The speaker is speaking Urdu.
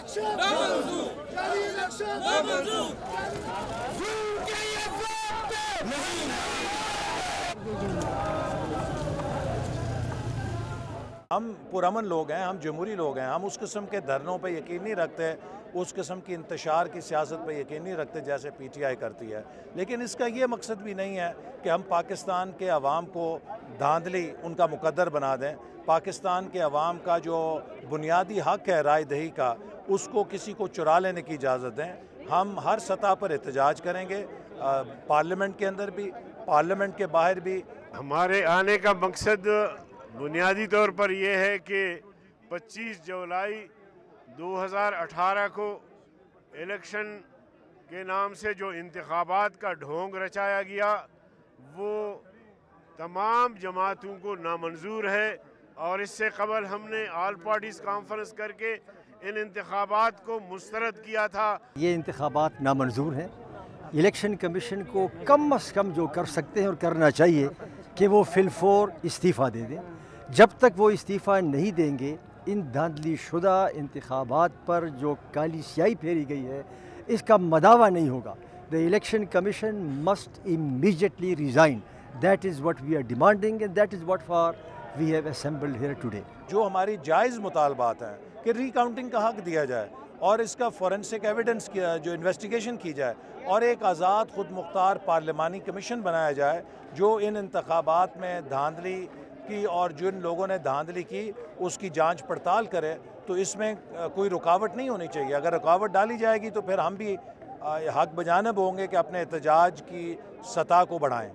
ہم پرامن لوگ ہیں، ہم جمہوری لوگ ہیں، ہم اس قسم کے دھرنوں پہ یقین نہیں رکھتے، اس قسم کی انتشار کی سیاست پہ یقین نہیں رکھتے جیسے پی ٹی آئی کرتی ہے. لیکن اس کا یہ مقصد بھی نہیں ہے کہ ہم پاکستان کے عوام کو دھاندلی ان کا مقدر بنا دیں. پاکستان کے عوام کا جو بنیادی حق ہے رائے دہی کا، اس کو کسی کو چرا لینے کی اجازت دیں. ہم ہر سطح پر احتجاج کریں گے، پارلیمنٹ کے اندر بھی، پارلیمنٹ کے باہر بھی. ہمارے آنے کا مقصد بنیادی طور پر یہ ہے کہ 25 جولائی 2018 کو الیکشن کے نام سے جو انتخابات کا ڈھونگ رچایا گیا وہ تمام جماعتوں کو نامنظور ہے، اور اس سے قبل ہم نے آل پارٹیز کانفرنس کر کے ان انتخابات کو مسترد کیا تھا. یہ انتخابات نامنظور ہیں. الیکشن کمیشن کو کم از کم جو کر سکتے ہیں اور کرنا چاہیے کہ وہ فی الفور استعفیٰ دے دیں. جب تک وہ استعفیٰ نہیں دیں گے، ان دھاندلی شدہ انتخابات پر جو کالی سیاہی پھیری گئی ہے اس کا مداوع نہیں ہوگا. The election commission must immediately resign. That is what we are demanding, and that is what we have assembled here today. جو ہماری جائز مطالبات ہیں کہ ری کاؤنٹنگ کا حق دیا جائے اور اس کا فورنسک ایویڈنس جو انویسٹیگیشن کی جائے، اور ایک آزاد خود مختار پارلیمانی کمیشن بنایا جائے جو ان انتخابات میں دھاندلی کی اور جن لوگوں نے دھاندلی کی اس کی جانچ پڑتال کرے. تو اس میں کوئی رکاوٹ نہیں ہونی چاہیے. اگر رکاوٹ ڈالی جائے گی تو پھر ہم بھی حق بجانب ہوں گے کہ اپنے احتجاج کی سطح کو بڑھائیں.